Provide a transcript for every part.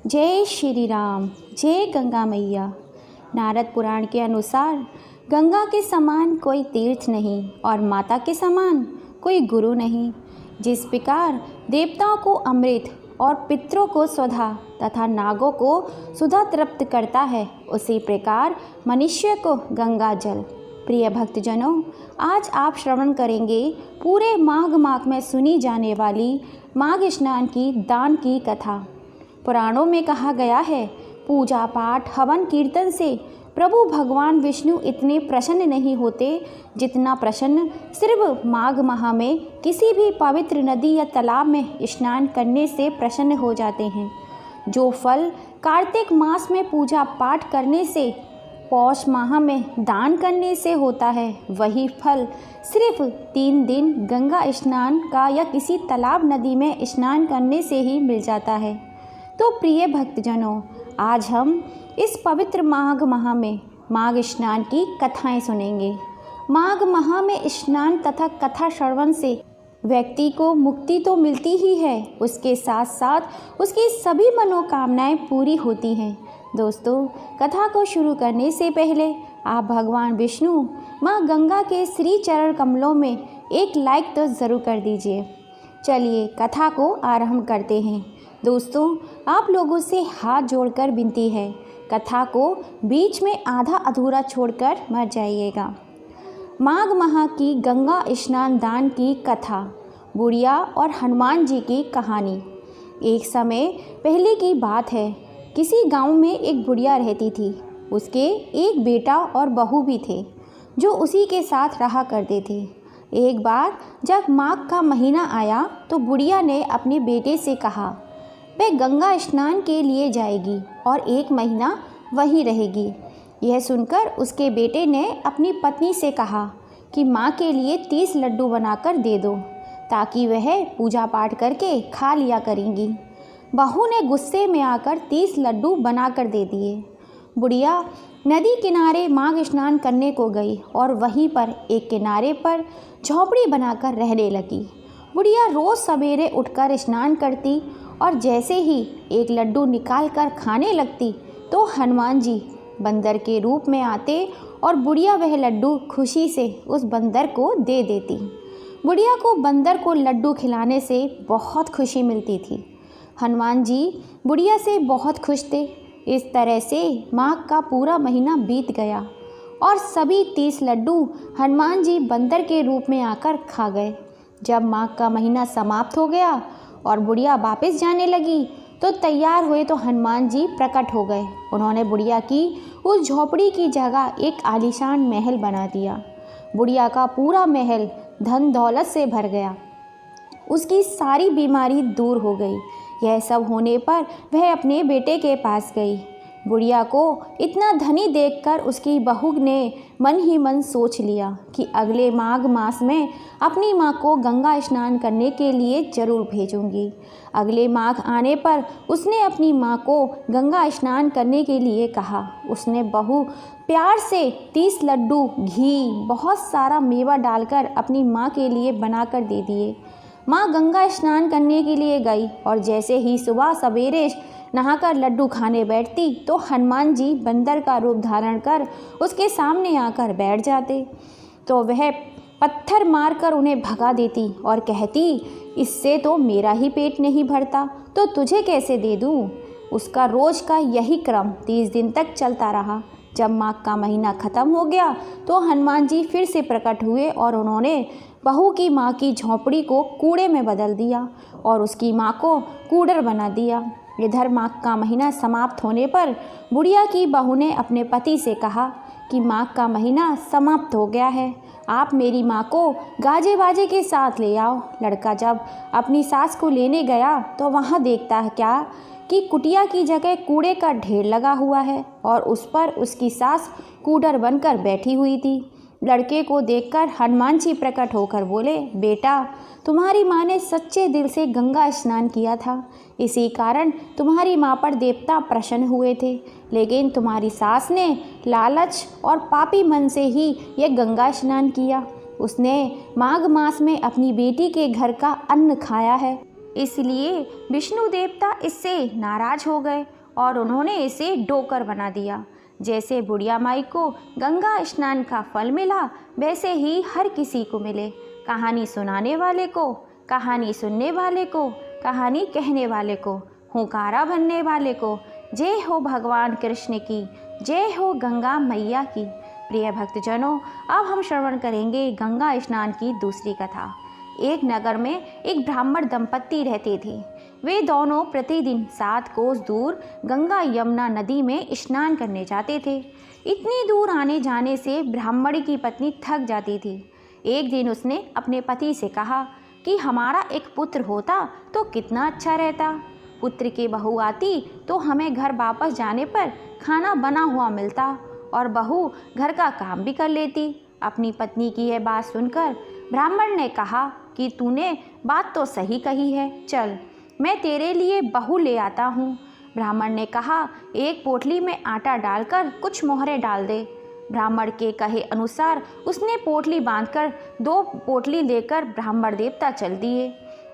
जय श्री राम, जय गंगा मैया। नारद पुराण के अनुसार गंगा के समान कोई तीर्थ नहीं और माता के समान कोई गुरु नहीं। जिस प्रकार देवताओं को अमृत और पितरों को स्वधा तथा नागों को सुधा तृप्त करता है, उसी प्रकार मनुष्य को गंगा जल। प्रिय भक्तजनों, आज आप श्रवण करेंगे पूरे माघ माह में सुनी जाने वाली माघ स्नान की दान की कथा। पुराणों में कहा गया है, पूजा पाठ हवन कीर्तन से प्रभु भगवान विष्णु इतने प्रसन्न नहीं होते जितना प्रसन्न सिर्फ माघ माह में किसी भी पवित्र नदी या तालाब में स्नान करने से प्रसन्न हो जाते हैं। जो फल कार्तिक मास में पूजा पाठ करने से, पौष माह में दान करने से होता है, वही फल सिर्फ 3 दिन गंगा स्नान का या किसी तालाब नदी में स्नान करने से ही मिल जाता है। तो प्रिय भक्तजनों, आज हम इस पवित्र माघ माह में माघ स्नान की कथाएं सुनेंगे। माघ माह में स्नान तथा कथा श्रवण से व्यक्ति को मुक्ति तो मिलती ही है, उसके साथ साथ उसकी सभी मनोकामनाएं पूरी होती हैं। दोस्तों, कथा को शुरू करने से पहले आप भगवान विष्णु माँ गंगा के श्री चरण कमलों में एक लाइक तो ज़रूर कर दीजिए। चलिए कथा को आरंभ करते हैं। दोस्तों, आप लोगों से हाथ जोड़कर विनती है, कथा को बीच में आधा अधूरा छोड़कर मत जाइएगा। माघ माह की गंगा स्नान दान की कथा। बुढ़िया और हनुमान जी की कहानी। एक समय पहले की बात है, किसी गांव में एक बुढ़िया रहती थी। उसके एक बेटा और बहू भी थे जो उसी के साथ रहा करते थे। एक बार जब माघ का महीना आया तो बुढ़िया ने अपने बेटे से कहा वह गंगा स्नान के लिए जाएगी और 1 महीना वहीं रहेगी। यह सुनकर उसके बेटे ने अपनी पत्नी से कहा कि माँ के लिए 30 लड्डू बनाकर दे दो ताकि वह पूजा पाठ करके खा लिया करेंगी। बहू ने गुस्से में आकर 30 लड्डू बनाकर दे दिए। बुढ़िया नदी किनारे माघ स्नान करने को गई और वहीं पर एक किनारे पर झोपड़ी बनाकर रहने लगी। बुढ़िया रोज़ सवेरे उठकर स्नान करती और जैसे ही एक लड्डू निकालकर खाने लगती तो हनुमान जी बंदर के रूप में आते और बुढ़िया वह लड्डू खुशी से उस बंदर को दे देती। बुढ़िया को बंदर को लड्डू खिलाने से बहुत खुशी मिलती थी। हनुमान जी बुढ़िया से बहुत खुश थे। इस तरह से माघ का पूरा महीना बीत गया और सभी 30 लड्डू हनुमान जी बंदर के रूप में आकर खा गए। जब माघ का महीना समाप्त हो गया और बुढ़िया वापस जाने लगी तो तैयार हुए तो हनुमान जी प्रकट हो गए। उन्होंने बुढ़िया की उस झोपड़ी की जगह एक आलीशान महल बना दिया। बुढ़िया का पूरा महल धन दौलत से भर गया। उसकी सारी बीमारी दूर हो गई। यह सब होने पर वह अपने बेटे के पास गई। बुढ़िया को इतना धनी देखकर उसकी बहू ने मन ही मन सोच लिया कि अगले माघ मास में अपनी माँ को गंगा स्नान करने के लिए ज़रूर भेजूंगी। अगले माघ आने पर उसने अपनी माँ को गंगा स्नान करने के लिए कहा। उसने बहू प्यार से 30 लड्डू, घी, बहुत सारा मेवा डालकर अपनी माँ के लिए बनाकर दे दिए। माँ गंगा स्नान करने के लिए गई और जैसे ही सुबह सवेरे नहाकर लड्डू खाने बैठती तो हनुमान जी बंदर का रूप धारण कर उसके सामने आकर बैठ जाते तो वह पत्थर मारकर उन्हें भगा देती और कहती, इससे तो मेरा ही पेट नहीं भरता तो तुझे कैसे दे दूँ। उसका रोज़ का यही क्रम 30 दिन तक चलता रहा। जब माघ का महीना ख़त्म हो गया तो हनुमान जी फिर से प्रकट हुए और उन्होंने बहू की माँ की झोपड़ी को कूड़े में बदल दिया और उसकी माँ को कूड़र बना दिया। इधर माघ का महीना समाप्त होने पर बुढ़िया की बहू ने अपने पति से कहा कि माघ का महीना समाप्त हो गया है, आप मेरी माँ को गाजे बाजे के साथ ले आओ। लड़का जब अपनी सास को लेने गया तो वहाँ देखता है क्या कि कुटिया की जगह कूड़े का ढेर लगा हुआ है और उस पर उसकी सास कूड़र बनकर बैठी हुई थी। लड़के को देखकर हनुमान जी प्रकट होकर बोले, बेटा, तुम्हारी माँ ने सच्चे दिल से गंगा स्नान किया था, इसी कारण तुम्हारी माँ पर देवता प्रसन्न हुए थे, लेकिन तुम्हारी सास ने लालच और पापी मन से ही यह गंगा स्नान किया। उसने माघ मास में अपनी बेटी के घर का अन्न खाया है, इसलिए विष्णु देवता इससे नाराज हो गए और उन्होंने इसे डोकर बना दिया। जैसे बुढ़िया माई को गंगा स्नान का फल मिला, वैसे ही हर किसी को मिले। कहानी सुनाने वाले को, कहानी सुनने वाले को, कहानी कहने वाले को, हुंकारा भरने वाले को। जय हो भगवान कृष्ण की, जय हो गंगा मैया की। प्रिय भक्तजनों, अब हम श्रवण करेंगे गंगा स्नान की दूसरी कथा। एक नगर में एक ब्राह्मण दंपत्ति रहते थे। वे दोनों प्रतिदिन 7 कोस दूर गंगा यमुना नदी में स्नान करने जाते थे। इतनी दूर आने जाने से ब्राह्मण की पत्नी थक जाती थी। एक दिन उसने अपने पति से कहा कि हमारा एक पुत्र होता तो कितना अच्छा रहता। पुत्र की बहू आती तो हमें घर वापस जाने पर खाना बना हुआ मिलता और बहू घर का काम भी कर लेती। अपनी पत्नी की यह बात सुनकर ब्राह्मण ने कहा कि तूने बात तो सही कही है, चल मैं तेरे लिए बहू ले आता हूँ। ब्राह्मण ने कहा, एक पोटली में आटा डालकर कुछ मोहरे डाल दे। ब्राह्मण के कहे अनुसार उसने पोटली बांधकर 2 पोटली लेकर ब्राह्मण देवता चल दिए।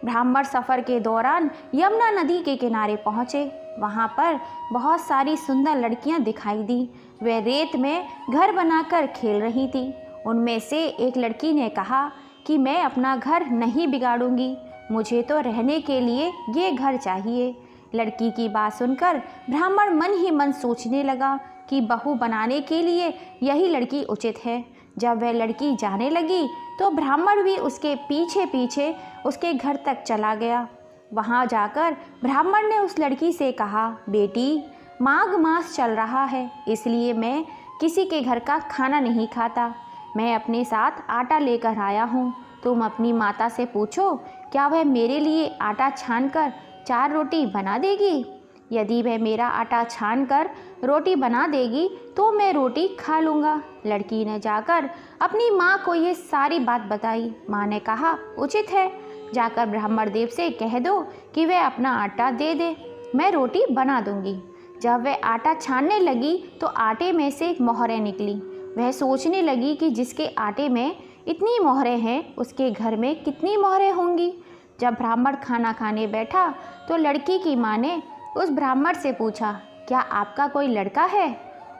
ब्राह्मण सफ़र के दौरान यमुना नदी के किनारे पहुँचे। वहाँ पर बहुत सारी सुंदर लड़कियाँ दिखाई दी। वे रेत में घर बनाकर खेल रही थी। उनमें से एक लड़की ने कहा कि मैं अपना घर नहीं बिगाड़ूंगी, मुझे तो रहने के लिए ये घर चाहिए। लड़की की बात सुनकर ब्राह्मण मन ही मन सोचने लगा कि बहू बनाने के लिए यही लड़की उचित है। जब वह लड़की जाने लगी तो ब्राह्मण भी उसके पीछे पीछे उसके घर तक चला गया। वहाँ जाकर ब्राह्मण ने उस लड़की से कहा, बेटी, माघ मास चल रहा है, इसलिए मैं किसी के घर का खाना नहीं खाता। मैं अपने साथ आटा लेकर आया हूँ। तुम अपनी माता से पूछो, क्या वह मेरे लिए आटा छानकर 4 रोटी बना देगी? यदि वह मेरा आटा छानकर रोटी बना देगी तो मैं रोटी खा लूँगा। लड़की ने जाकर अपनी माँ को ये सारी बात बताई। माँ ने कहा, उचित है, जाकर ब्राह्मण देव से कह दो कि वह अपना आटा दे दे, मैं रोटी बना दूँगी। जब वह आटा छानने लगी तो आटे में से मोहरें निकली। वह सोचने लगी कि जिसके आटे में इतनी मोहरें हैं उसके घर में कितनी मोहरें होंगी। जब ब्राह्मण खाना खाने बैठा तो लड़की की माँ ने उस ब्राह्मण से पूछा, क्या आपका कोई लड़का है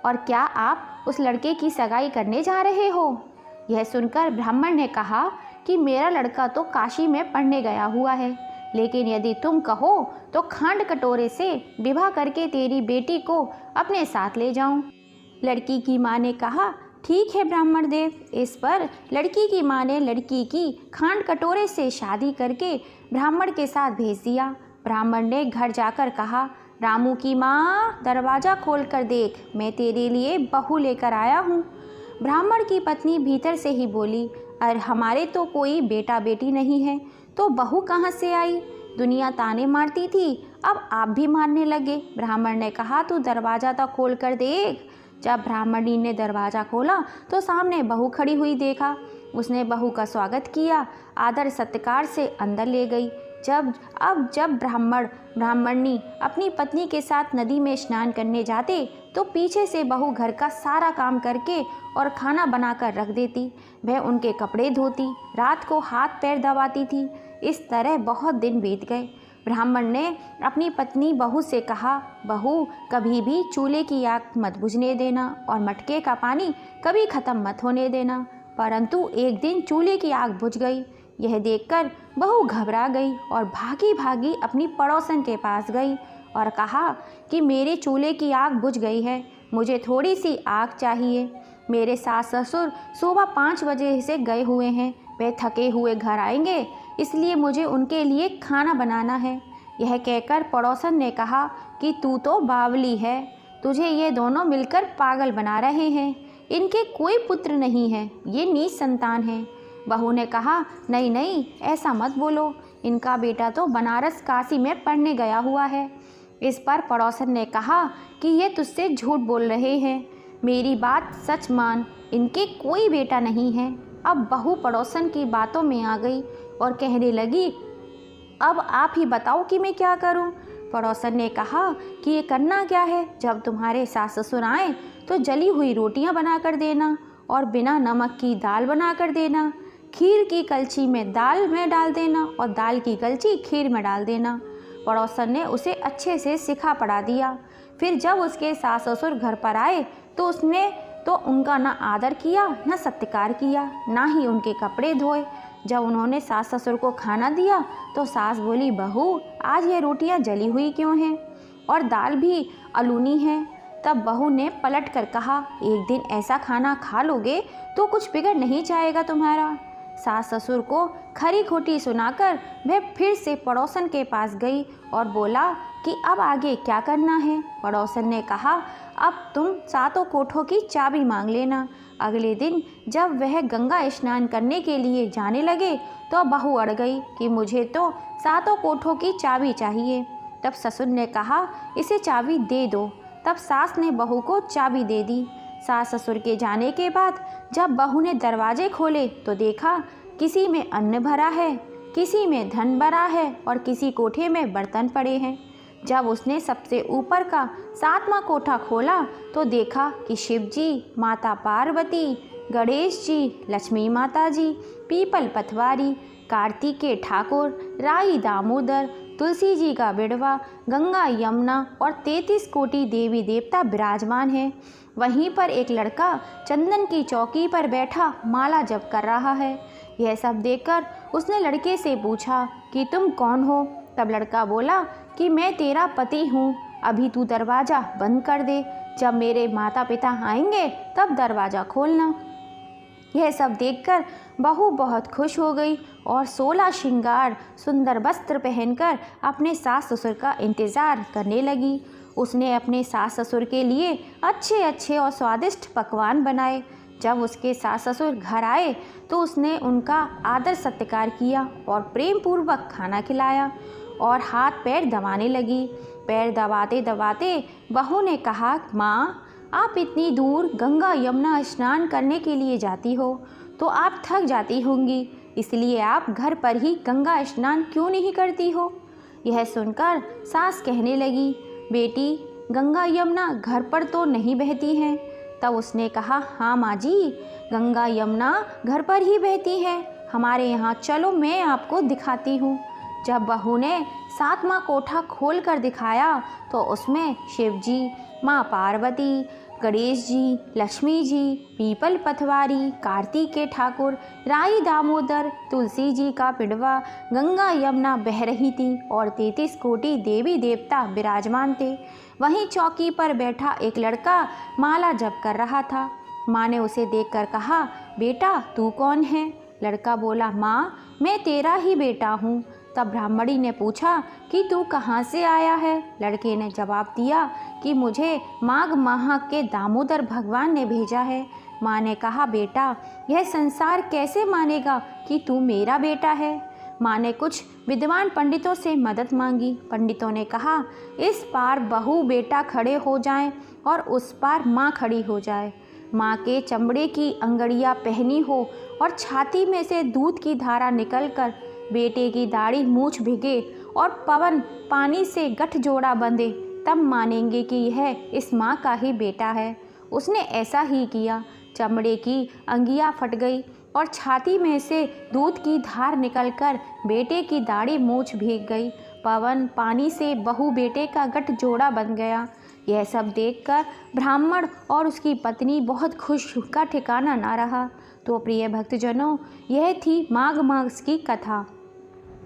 और क्या आप उस लड़के की सगाई करने जा रहे हो? यह सुनकर ब्राह्मण ने कहा कि मेरा लड़का तो काशी में पढ़ने गया हुआ है, लेकिन यदि तुम कहो तो खांड कटोरे से विवाह करके तेरी बेटी को अपने साथ ले जाऊं। लड़की की माँ ने कहा, ठीक है ब्राह्मण देव। इस पर लड़की की माँ ने लड़की की खांड कटोरे से शादी करके ब्राह्मण के साथ भेज दिया। ब्राह्मण ने घर जाकर कहा, रामू की माँ, दरवाज़ा खोल कर देख, मैं तेरे लिए बहू लेकर आया हूँ। ब्राह्मण की पत्नी भीतर से ही बोली, अरे हमारे तो कोई बेटा बेटी नहीं है, तो बहू कहाँ से आई? दुनिया ताने मारती थी, अब आप भी मारने लगे। ब्राह्मण ने कहा, तू दरवाज़ा तो खोल कर देख। जब ब्राह्मणी ने दरवाज़ा खोला तो सामने बहू खड़ी हुई देखा। उसने बहू का स्वागत किया, आदर सत्कार से अंदर ले गई। जब ब्राह्मणी अपनी पत्नी के साथ नदी में स्नान करने जाते तो पीछे से बहू घर का सारा काम करके और खाना बनाकर रख देती। वह उनके कपड़े धोती, रात को हाथ पैर दबाती थी। इस तरह बहुत दिन बीत गए। ब्राह्मण ने अपनी पत्नी बहू से कहा, बहू, कभी भी चूल्हे की आग मत बुझने देना और मटके का पानी कभी ख़त्म मत होने देना। परंतु एक दिन चूल्हे की आग बुझ गई। यह देखकर बहू घबरा गई और भागी भागी अपनी पड़ोसन के पास गई और कहा कि मेरे चूल्हे की आग बुझ गई है, मुझे थोड़ी सी आग चाहिए। मेरे सास ससुर सुबह 5 बजे से गए हुए हैं, वे थके हुए घर आएंगे, इसलिए मुझे उनके लिए खाना बनाना है। यह कहकर पड़ोसन ने कहा कि तू तो बावली है, तुझे ये दोनों मिलकर पागल बना रहे हैं। इनके कोई पुत्र नहीं है, ये नीच संतान है। बहू ने कहा, नहीं नहीं, ऐसा मत बोलो, इनका बेटा तो बनारस काशी में पढ़ने गया हुआ है। इस पर पड़ोसन ने कहा कि ये तुझसे झूठ बोल रहे हैं, मेरी बात सच मान, इनके कोई बेटा नहीं है। अब बहू पड़ोसन की बातों में आ गई और कहने लगी, अब आप ही बताओ कि मैं क्या करूं? पड़ोसन ने कहा कि ये करना क्या है, जब तुम्हारे सास ससुर आए तो जली हुई रोटियां बना कर देना और बिना नमक की दाल बना कर देना, खीर की कलछी में दाल में डाल देना और दाल की कलछी खीर में डाल देना। पड़ोसन ने उसे अच्छे से सिखा पढ़ा दिया। फिर जब उसके सास ससुर घर पर आए तो उसने तो उनका ना आदर किया, ना सत्कार किया, ना ही उनके कपड़े धोए। जब उन्होंने सास ससुर को खाना दिया तो सास बोली, बहू आज ये रोटियां जली हुई क्यों हैं और दाल भी अलूनी है। तब बहू ने पलट कर कहा, एक दिन ऐसा खाना खा लोगे तो कुछ बिगड़ नहीं जाएगा तुम्हारा। सास ससुर को खरी खोटी सुनाकर वह फिर से पड़ोसन के पास गई और बोला कि अब आगे क्या करना है। पड़ोसन ने कहा, अब तुम सातों कोठों की चाबी मांग लेना। अगले दिन जब वह गंगा स्नान करने के लिए जाने लगे तो बहू अड़ गई कि मुझे तो सातों कोठों की चाबी चाहिए। तब ससुर ने कहा, इसे चाबी दे दो। तब सास ने बहू को चाबी दे दी। सास ससुर के जाने के बाद जब बहू ने दरवाजे खोले तो देखा किसी में अन्न भरा है, किसी में धन भरा है और किसी कोठे में बर्तन पड़े हैं। जब उसने सबसे ऊपर का 7वां कोठा खोला तो देखा कि शिव जी, माता पार्वती, गणेश जी, लक्ष्मी माता जी, पीपल पथवारी, कार्तिकेय ठाकुर, राई दामोदर, तुलसी जी का बिड़वा, गंगा यमुना और 33 कोटि देवी देवता विराजमान हैं। वहीं पर एक लड़का चंदन की चौकी पर बैठा माला जप कर रहा है। यह सब देखकर उसने लड़के से पूछा कि तुम कौन हो। तब लड़का बोला कि मैं तेरा पति हूँ, अभी तू दरवाज़ा बंद कर दे, जब मेरे माता पिता आएंगे तब दरवाज़ा खोलना। यह सब देखकर बहू बहुत खुश हो गई और 16 श्रृंगार सुंदर वस्त्र पहनकर अपने सास ससुर का इंतज़ार करने लगी। उसने अपने सास ससुर के लिए अच्छे अच्छे और स्वादिष्ट पकवान बनाए। जब उसके सास ससुर घर आए तो उसने उनका आदर सत्कार किया और प्रेम पूर्वक खाना खिलाया और हाथ पैर दबाने लगी। पैर दबाते दबाते बहू ने कहा, माँ आप इतनी दूर गंगा यमुना स्नान करने के लिए जाती हो तो आप थक जाती होंगी, इसलिए आप घर पर ही गंगा स्नान क्यों नहीं करती हो। यह सुनकर सास कहने लगी, बेटी गंगा यमुना घर पर तो नहीं बहती हैं। तब उसने कहा, हाँ माँ जी, गंगा यमुना घर पर ही बहती हैं, हमारे यहाँ चलो मैं आपको दिखाती हूँ। जब बहू ने 7वां कोठा खोल कर दिखाया तो उसमें शिव जी, माँ पार्वती, गणेश जी, लक्ष्मी जी, पीपल पथवारी, कार्तिकेय ठाकुर, राई दामोदर, तुलसी जी का पिड़वा, गंगा यमुना बह रही थी और 33 कोटि देवी देवता विराजमान थे। वहीं चौकी पर बैठा एक लड़का माला जप कर रहा था। माँ ने उसे देखकर कहा, बेटा तू कौन है। लड़का बोला, माँ मैं तेरा ही बेटा हूँ। तब ब्राह्मणी ने पूछा कि तू कहाँ से आया है। लड़के ने जवाब दिया कि मुझे माघ माह के दामोदर भगवान ने भेजा है। माँ ने कहा, बेटा यह संसार कैसे मानेगा कि तू मेरा बेटा है। माँ ने कुछ विद्वान पंडितों से मदद मांगी। पंडितों ने कहा, इस पार बहू बेटा खड़े हो जाएं और उस पार माँ खड़ी हो जाए। माँ के चमड़े की अंगड़ियाँ पहनी हो और छाती में से दूध की धारा निकलकर बेटे की दाढ़ी मूछ भिगे और पवन पानी से गठजोड़ा बंधे, तब मानेंगे कि यह इस माँ का ही बेटा है। उसने ऐसा ही किया। चमड़े की अंगियाँ फट गई और छाती में से दूध की धार निकलकर बेटे की दाढ़ी मूछ भीग गई। पवन पानी से बहू बेटे का गठजोड़ा बन गया। यह सब देखकर ब्राह्मण और उसकी पत्नी बहुत खुश का ठिकाना ना रहा। तो प्रिय भक्तजनों, यह थी माघ मास की कथा।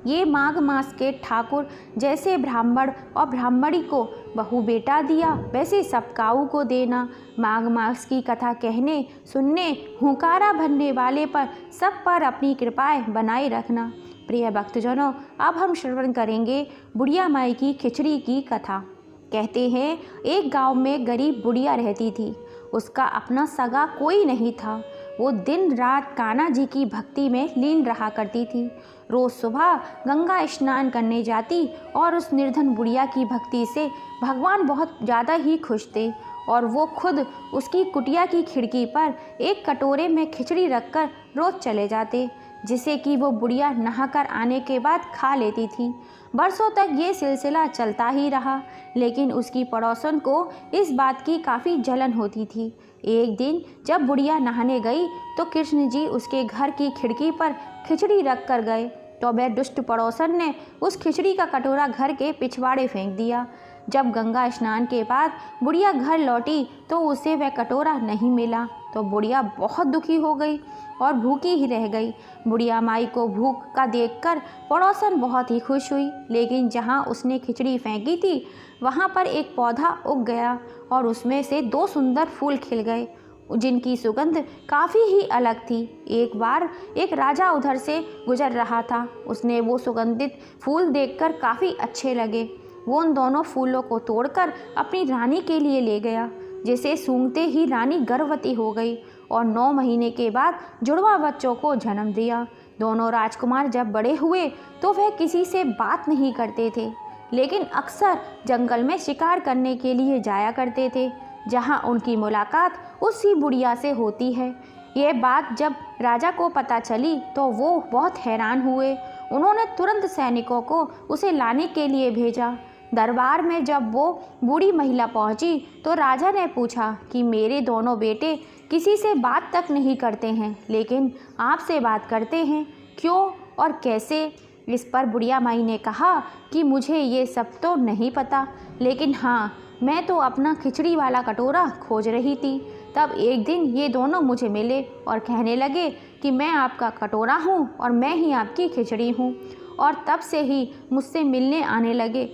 ये माघ मास के ठाकुर जैसे ब्राह्मण और ब्राह्मणी को बहू बेटा दिया, वैसे सब काऊ को देना। माघ मास की कथा कहने सुनने हुंकारा भरने वाले पर सब पर अपनी कृपाएं बनाए रखना। प्रिय भक्तजनों, अब हम श्रवण करेंगे बुढ़िया माई की खिचड़ी की कथा। कहते हैं, एक गांव में गरीब बुढ़िया रहती थी। उसका अपना सगा कोई नहीं था। वो दिन रात कान्हा जी की भक्ति में लीन रहा करती थी। रोज़ सुबह गंगा स्नान करने जाती और उस निर्धन बुढ़िया की भक्ति से भगवान बहुत ज़्यादा ही खुश थे और वो खुद उसकी कुटिया की खिड़की पर एक कटोरे में खिचड़ी रखकर रोज़ चले जाते, जिसे कि वो बुढ़िया नहाकर आने के बाद खा लेती थी। बरसों तक ये सिलसिला चलता ही रहा, लेकिन उसकी पड़ोसन को इस बात की काफ़ी जलन होती थी। एक दिन जब बुढ़िया नहाने गई तो कृष्ण जी उसके घर की खिड़की पर खिचड़ी रख कर गए। तो वह दुष्ट पड़ोसन ने उस खिचड़ी का कटोरा घर के पिछवाड़े फेंक दिया। जब गंगा स्नान के बाद बुढ़िया घर लौटी तो उसे वह कटोरा नहीं मिला, तो बुढ़िया बहुत दुखी हो गई और भूखी ही रह गई। बुढ़िया माई को भूख का देखकर पड़ोसन बहुत ही खुश हुई, लेकिन जहाँ उसने खिचड़ी फेंकी थी वहाँ पर एक पौधा उग गया और उसमें से 2 सुंदर फूल खिल गए, जिनकी सुगंध काफ़ी ही अलग थी। एक बार एक राजा उधर से गुजर रहा था। उसने वो सुगंधित फूल देखकर काफ़ी अच्छे लगे। वो उन दोनों फूलों को तोड़कर अपनी रानी के लिए ले गया, जिसे सूंघते ही रानी गर्भवती हो गई और 9 महीने के बाद जुड़वा बच्चों को जन्म दिया। दोनों राजकुमार जब बड़े हुए तो वह किसी से बात नहीं करते थे, लेकिन अक्सर जंगल में शिकार करने के लिए जाया करते थे, जहाँ उनकी मुलाकात उसी बुढ़िया से होती है। ये बात जब राजा को पता चली तो वो बहुत हैरान हुए। उन्होंने तुरंत सैनिकों को उसे लाने के लिए भेजा। दरबार में जब वो बूढ़ी महिला पहुंची तो राजा ने पूछा कि मेरे दोनों बेटे किसी से बात तक नहीं करते हैं, लेकिन आपसे बात करते हैं, क्यों और कैसे? इस पर बुढ़िया माई ने कहा कि मुझे ये सब तो नहीं पता, लेकिन हाँ, मैं तो अपना खिचड़ी वाला कटोरा खोज रही थी। तब एक दिन ये दोनों मुझे मिले और कहने लगे कि मैं आपका कटोरा हूँ और मैं ही आपकी खिचड़ी हूँ, और तब से ही मुझसे मिलने आने लगे।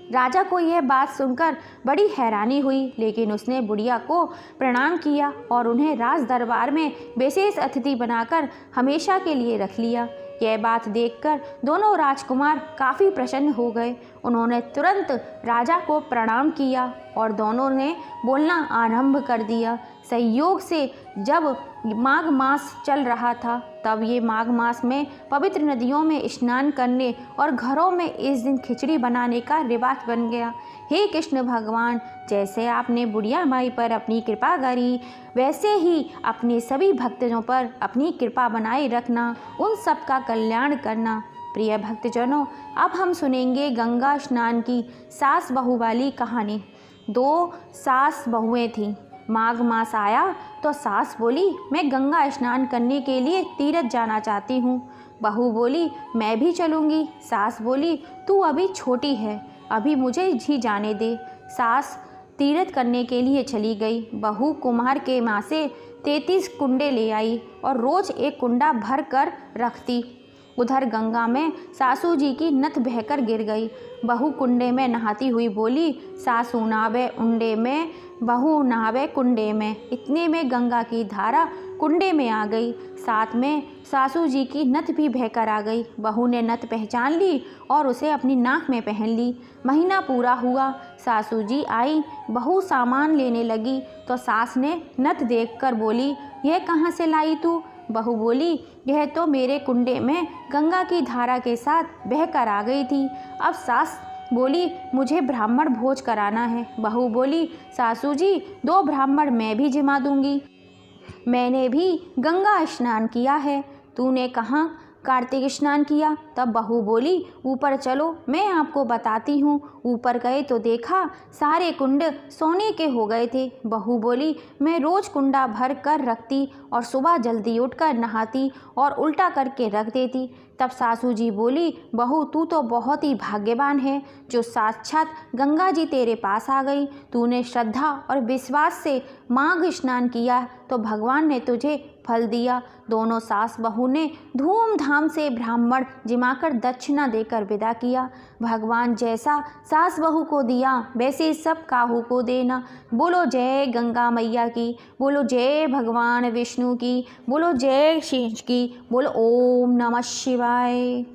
राजा को यह बात सुनकर बड़ी हैरानी हुई, लेकिन उसने बुढ़िया को प्रणाम किया और उन्हें राज दरबार में विशेष अतिथि बनाकर हमेशा के लिए रख लिया। यह बात देखकर दोनों राजकुमार काफ़ी प्रसन्न हो गए। उन्होंने तुरंत राजा को प्रणाम किया और दोनों ने बोलना आरंभ कर दिया। संयोग से जब माघ मास चल रहा था, तब ये माघ मास में पवित्र नदियों में स्नान करने और घरों में इस दिन खिचड़ी बनाने का रिवाज बन गया। हे कृष्ण भगवान, जैसे आपने बुढ़िया माई पर अपनी कृपा करी, वैसे ही अपने सभी भक्तजनों पर अपनी कृपा बनाए रखना, उन सब का कल्याण करना। प्रिय भक्तजनों, अब हम सुनेंगे गंगा स्नान की सास बहू वाली कहानी। 2 सास बहुएं थीं। माघ मास आया तो सास बोली, मैं गंगा स्नान करने के लिए तीर्थ जाना चाहती हूँ। बहू बोली, मैं भी चलूँगी। सास बोली, तू अभी छोटी है, अभी मुझे ही जाने दे। सास तीर्थ करने के लिए चली गई। बहू कुम्हार के माँ से 33 कुंडे ले आई और रोज़ एक कुंडा भर कर रखती। उधर गंगा में सासू जी की नथ बहकर गिर गई। बहू कुंडे में नहाती हुई बोली, सासू नहावे उंडे में, बहू नहावे कुंडे में। इतने में गंगा की धारा कुंडे में आ गई, साथ में सासू जी की नथ भी बहकर आ गई। बहू ने नथ पहचान ली और उसे अपनी नाक में पहन ली। महीना पूरा हुआ, सासू जी आई। बहू सामान लेने लगी तो सास ने नथ देखकर बोली, यह कहाँ से लाई तू? बहू बोली, यह तो मेरे कुंडे में गंगा की धारा के साथ बहकर आ गई थी। अब सास बोली, मुझे ब्राह्मण भोज कराना है। बहू बोली, सासू जी 2 ब्राह्मण मैं भी जिमा दूंगी, मैंने भी गंगा स्नान किया है। तूने कहाँ कार्तिक स्नान किया? तब बहू बोली, ऊपर चलो, मैं आपको बताती हूँ। ऊपर गए तो देखा सारे कुंड सोने के हो गए थे। बहू बोली, मैं रोज़ कुंडा भर कर रखती और सुबह जल्दी उठकर नहाती और उल्टा करके रख देती। तब सासू जी बोली, बहू तू तो बहुत ही भाग्यवान है जो साक्षात गंगा जी तेरे पास आ गई। तूने श्रद्धा और विश्वास से माघ स्नान किया तो भगवान ने तुझे फल दिया। दोनों सास बहू ने धूमधाम से ब्राह्मण जिमाकर दक्षिणा देकर विदा किया। भगवान जैसा सास बहू को दिया वैसे सब काहू को देना। बोलो जय गंगा मैया की, बोलो जय भगवान विष्णु की, बोलो जय शिव की, बोलो ओम नमः शिवाय।